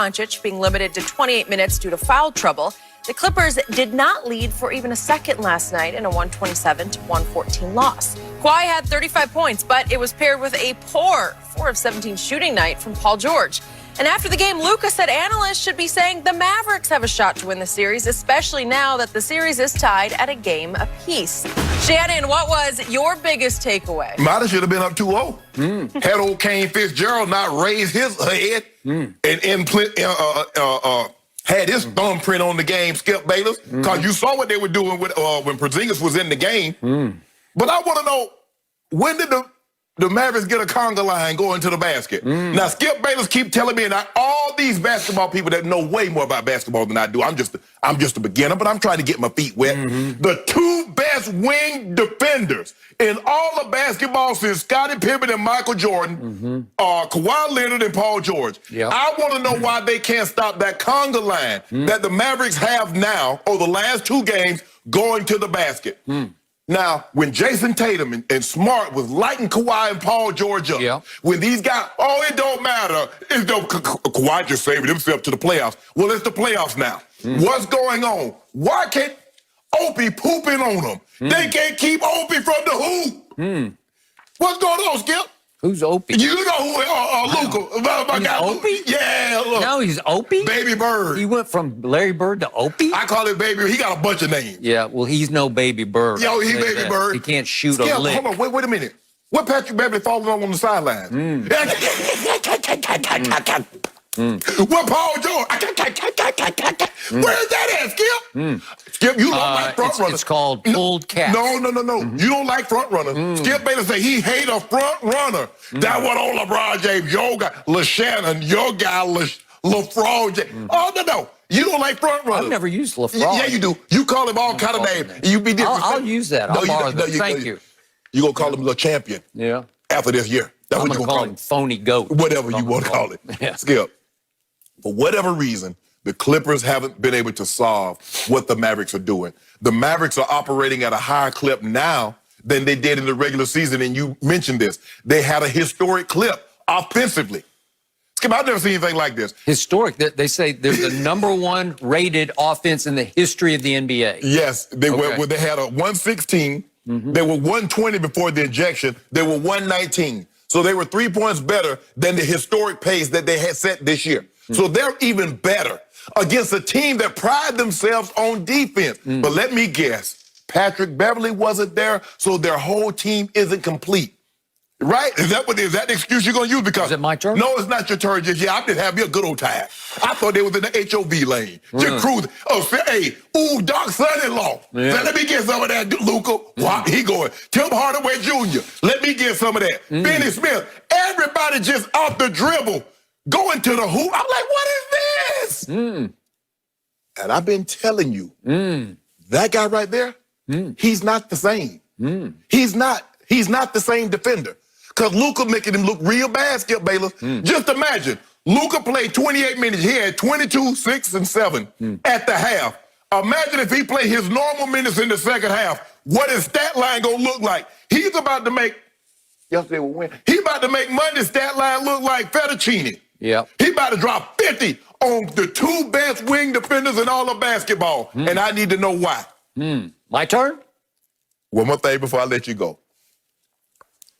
Doncic being limited to 28 minutes due to foul trouble, the Clippers did not lead for even a second last night in a 127-114 loss. Kawhi had 35 points, but it was paired with a poor 4 of 17 shooting night from Paul George. And after the game, Luka said analysts should be saying the Mavericks have a shot to win the series, especially now that the series is tied at a game apiece. Shannon, what was your biggest takeaway? Might have should have been up 2-0. Had old Kane Fitzgerald not raised his head and had his thumbprint on the game, Skip Bayless, because you saw what they were doing with when Porzingis was in the game. But I want to know, when did the Mavericks get a conga line going to the basket? Now, Skip Bayless keep telling me, and all these basketball people that know way more about basketball than I do, I'm just a beginner, but I'm trying to get my feet wet. The two best wing defenders in all of basketball since Scottie Pippen and Michael Jordan are Kawhi Leonard and Paul George. I want to know why they can't stop that conga line that the Mavericks have now, or the last two games, going to the basket. Now, when Jason Tatum and Smart was lighting Kawhi and Paul George up, when these guys, it don't matter. Kawhi just saving himself to the playoffs. Well, it's the playoffs now. What's going on? Why can't Opie pooping on them? They can't keep Opie from the hoop. What's going on, Skip? Who's Opie? You know who Luka. My guy, Opie? Yeah, look. Now he's Opie? Baby Bird. He went from Larry Bird to Opie? I call him Baby. He got a bunch of names. Yeah, well, he's no Baby Bird. Yo, he Baby Bird. He can't shoot Skip, a lick. hold on, wait a minute. What Patrick Beverly falling on the sidelines? What Paul George? Where's that at, Skip? Skip, you don't like front runners. It's called pulled cat. No. You don't like front runners. Skip Bayless say he hate a front runner. That one on LeBron James, your guy, Shannon, your guy, LaFraud James. No. You don't like front runners. I've never used LaFraud. Yeah, you do. You call him all kind of names. You be different. I'll use that. I'll borrow that. Thank you. You gonna call him the champion? Yeah. After this year. That's what you gonna call him. Phony goat. Whatever you want to call it. Yeah. Skip. For whatever reason, the Clippers haven't been able to solve what the Mavericks are doing. The Mavericks are operating at a higher clip now than they did in the regular season, and you mentioned this. They had a historic clip offensively. Skip, I've never seen anything like this. Historic. They say they're the #1 rated offense in the history of the NBA. Yes, they had a 116. They were 120 before the injection. They were 119. So they were 3 points better than the historic pace that they had set this year. So they're even better against a team that pride themselves on defense. But let me guess, Patrick Beverly wasn't there, so their whole team isn't complete. Right? Is that the excuse you're going to use? Because is it my turn? No, it's not your turn just yet. I did have me a good old time. I thought they was in the HOV lane. Just cruising. Doc's son-in-law. Yeah. So let me get some of that, Luka. Wow, he going. Tim Hardaway Jr. Let me get some of that. Benny Smith. Everybody just off the dribble. Going to the hoop. I'm like, what is this? And I've been telling you, that guy right there, he's not the same. He's not the same defender. Because Luka making him look real bad, Skip Bayless. Just imagine, Luka played 28 minutes. He had 22, 6, and 7 at the half. Imagine if he played his normal minutes in the second half. What his stat line gonna look like? He's about to make, yesterday will win. He about to make Monday's stat line look like fettuccine. Yeah. He about to drop 50 on the two best wing defenders in all of basketball. And I need to know why. My turn? One more thing before I let you go.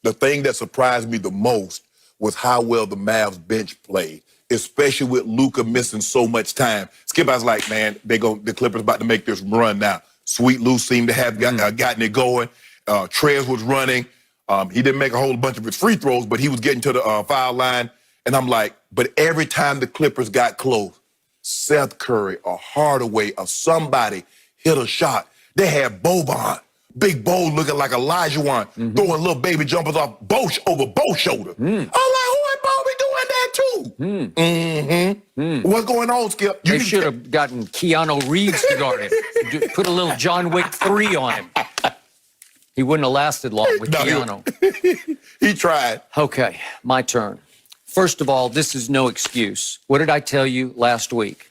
The thing that surprised me the most was how well the Mavs bench played, especially with Luka missing so much time. Skip, I was like, man, the Clippers about to make this run now. Sweet Lou seemed to have gotten it going. Trez was running. He didn't make a whole bunch of his free throws, but he was getting to the foul line. And I'm like, but every time the Clippers got close, Seth Curry or Hardaway or somebody hit a shot. They had Boban, Big Bo looking like Elijah throwing little baby jumpers off over Bo's shoulder. I'm like, who is Bobby doing that too? What's going on, Skip? They should have gotten Keanu Reeves to guard him. Put a little John Wick 3 on him. He wouldn't have lasted long with Keanu. He tried. Okay, my turn. First of all, this is no excuse. What did I tell you last week?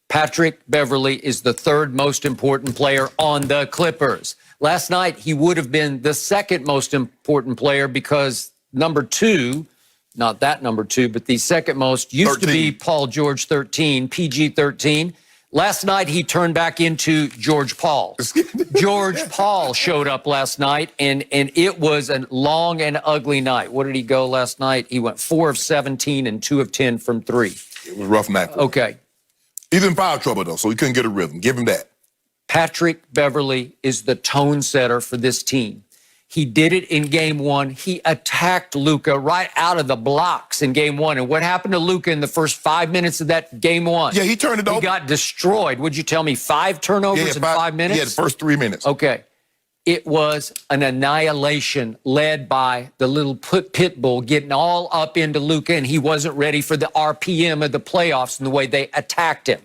Patrick Beverly is the third most important player on the Clippers. Last night, he would have been the second most important player because number 2 not that number 2, but the second most used 13. to be Paul George 13, PG 13. Last night, he turned back into George Paul. George Paul showed up last night, and it was a long and ugly night. What did he go last night? He went 4 of 17 and 2 of 10 from 3. It was a rough night. Okay. He's in foul trouble, though, so he couldn't get a rhythm. Give him that. Patrick Beverley is the tone setter for this team. He did it in game 1. He attacked Luka right out of the blocks in game 1. And what happened to Luka in the first 5 minutes of that game 1? Yeah, he turned it over. He got destroyed. Would you tell me 5 turnovers in 5 minutes? Yeah, the first 3 minutes. Okay. It was an annihilation led by the little pit bull getting all up into Luka, and he wasn't ready for the RPM of the playoffs and the way they attacked him.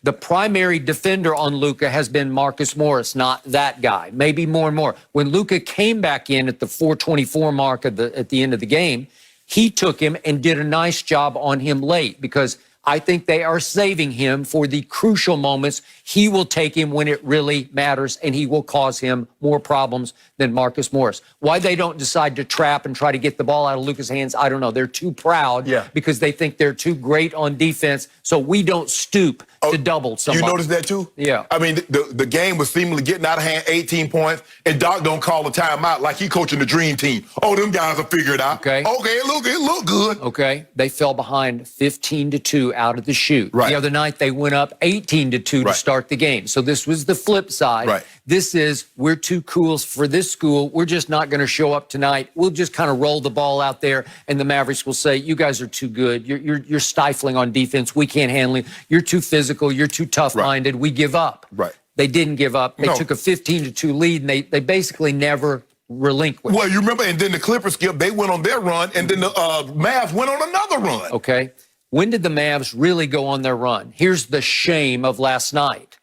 The primary defender on Luka has been Marcus Morris, not that guy, maybe more and more. When Luka came back in at the 4:24 mark at the end of the game, he took him and did a nice job on him late, because I think they are saving him for the crucial moments. He will take him when it really matters, and he will cause him more problems than Marcus Morris. Why they don't decide to trap and try to get the ball out of Luka's hands, I don't know. They're too proud because they think they're too great on defense, so we don't stoop to double somebody. You noticed that too? Yeah. I mean, the game was seemingly getting out of hand, 18 points, and Doc don't call a timeout like he coaching the dream team. Oh, them guys will figure it out. Okay. Okay, it looked good. Okay. They fell behind 15-2 out of the chute. Right. The other night, they went up 18-2 to start the game. So this was the flip side. Right. This is, we're too cool for this school. We're just not going to show up tonight. We'll just kind of roll the ball out there, and the Mavericks will say, you guys are too good. You're stifling on defense. We can't handle it. You're too physical. You're too tough-minded. We give up. Right. They didn't give up. They took a 15-2 lead, and they basically never relinquished. Well, you remember, and then the Clippers, Skip, they went on their run, and then the Mavs went on another run. Okay. When did the Mavs really go on their run? Here's the shame of last night.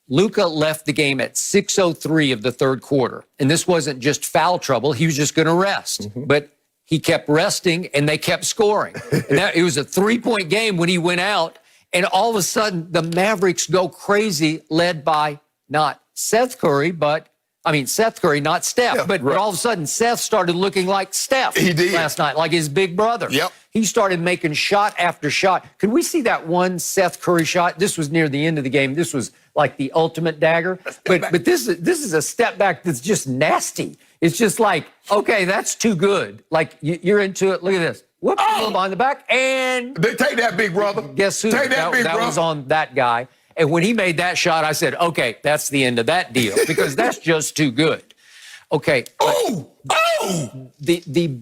Luka left the game at 6:03 of the third quarter. And this wasn't just foul trouble. He was just going to rest. But he kept resting, and they kept scoring. And it was a 3-point game when he went out. And all of a sudden, the Mavericks go crazy, led by not Seth Curry, Seth Curry, not Steph. Yeah, but all of a sudden, Seth started looking like Steph last night, like his big brother. Yep. He started making shot after shot. Could we see that one Seth Curry shot? This was near the end of the game. This was like the ultimate dagger. But this is a step back that's just nasty. It's just like, okay, that's too good. Like, you're into it. Look at this. Whoops, behind the back, and They take that, big brother. Guess who? Take that, big that brother. was on that guy. And when he made that shot, I said, okay, that's the end of that deal, because that's just too good. Okay. The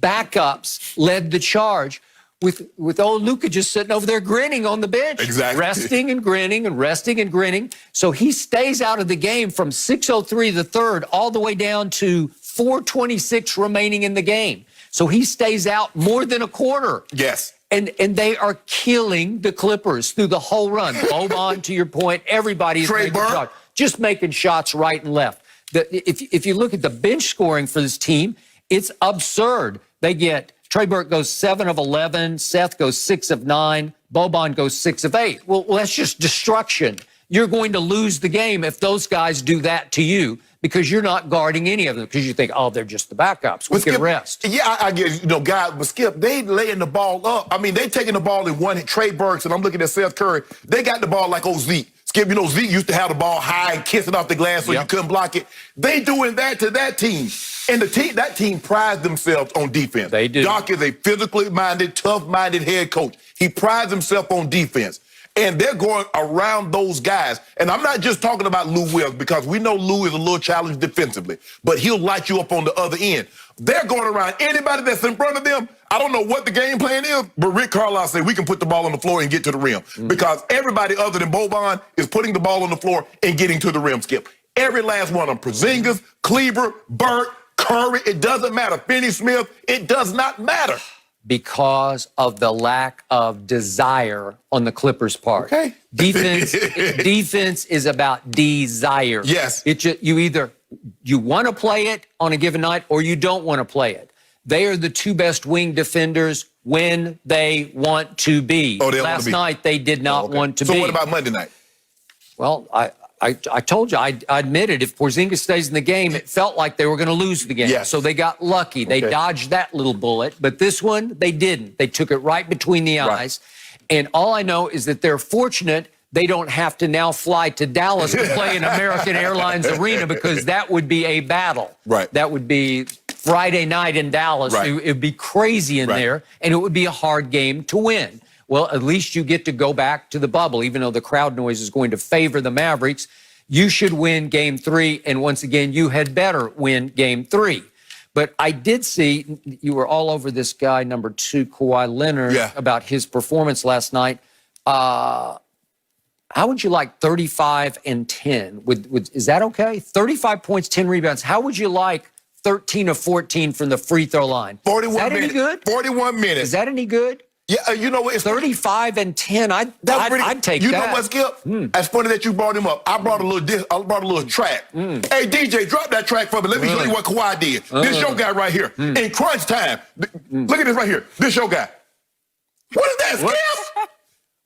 backups led the charge with old Luka just sitting over there grinning on the bench. Exactly. Resting and grinning and resting and grinning. So he stays out of the game from 6:03 the third all the way down to 4:26 remaining in the game. So he stays out more than a quarter. Yes. And they are killing the Clippers through the whole run. Boban, to your point, everybody is making shots, just making shots right and left. If you look at the bench scoring for this team, it's absurd. They get Trey Burke goes 7 of 11, Seth goes 6 of 9, Boban goes 6 of 8. Well, that's just destruction. You're going to lose the game if those guys do that to you, because you're not guarding any of them, because you think, oh, they're just the backups. We can rest. Yeah, I get, guys, but Skip, they laying the ball up. I mean, they taking the ball in one hit. Trey Burks, and I'm looking at Seth Curry, they got the ball like old Zeke. Skip, Zeke used to have the ball high and kiss it off the glass so you couldn't block it. They doing that to that team. And that team prides themselves on defense. They do. Doc is a physically minded, tough-minded head coach. He prides himself on defense. And they're going around those guys. And I'm not just talking about Lou Wills, because we know Lou is a little challenged defensively, but he'll light you up on the other end. They're going around anybody that's in front of them. I don't know what the game plan is, but Rick Carlisle said we can put the ball on the floor and get to the rim, because everybody other than Boban is putting the ball on the floor and getting to the rim, Skip. Every last one of them, Porzingis, Kleber, Burke, Curry, it doesn't matter. Finney-Smith, it does not matter. Because of the lack of desire on the Clippers' part. Okay. Defense is about desire. Yes. You either want to play it on a given night or you don't want to play it. They are the two best wing defenders when they want to be. Oh, they Last night they did not want to be. So what about Monday night? Well, I told you, I admitted if Porzingis stays in the game, it felt like they were going to lose the game. Yes. So they got lucky. They dodged that little bullet. But this one, they didn't. They took it right between the eyes. And all I know is that they're fortunate they don't have to now fly to Dallas to play in American Airlines Arena, because that would be a battle. Right. That would be Friday night in Dallas. Right. It would be crazy in there, and it would be a hard game to win. Well, at least you get to go back to the bubble, even though the crowd noise is going to favor the Mavericks. You should win Game 3, and once again, you had better win Game 3. But I did see you were all over this guy, number 2, Kawhi Leonard, about his performance last night. How would you like 35 and 10? Is that okay? 35 points, 10 rebounds. How would you like 13 of 14 from the free throw line? 41 Is that minutes. any good? 41 minutes. Is that any good? Yeah, you know what? It's 35 and 10. I'd take that. You know what, Skip? It's funny that you brought him up. I brought a little track. Hey, DJ, drop that track for me. Let me show you what Kawhi did. This your guy right here. In crunch time. Look at this right here. This your guy. What is that, Skip?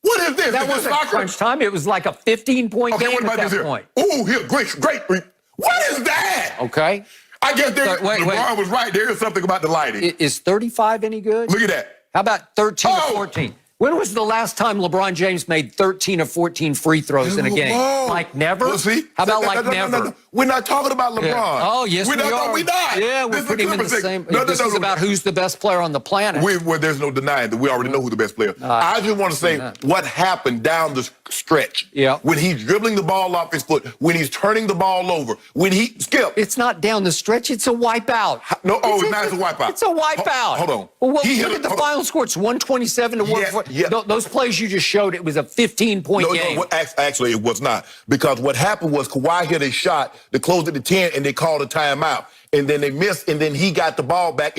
What is this? That wasn't crunch time. It was like a 15-point game what about at that point. Ooh, here, great. What is that? Okay. I guess LeBron was right. There is something about the lighting. Is 35 any good? Look at that. How about 13 or 14? When was the last time LeBron James made 13 or 14 free throws in a game? Like never? Well, see? How about like never? No. We're not talking about LeBron. Yeah. Oh, yes, we are. No, we're not. Yeah, we're putting him in the same. This is about who's the best player on the planet. Well, there's no denying that we already know who's the best player. I just want to say what happened down the stretch. Yeah. When he's dribbling the ball off his foot, when he's turning the ball over, when he, Skip. It's not down the stretch. It's a wipeout. No, it's not a wipeout. It's a wipeout. Hold on. Well, look at the final score. It's 127 to 140. Those plays you just showed, it was a 15-point game. No, actually, it was not. Because what happened was Kawhi hit a shot to close it to 10, and they called a timeout. And then they missed, and then he got the ball back.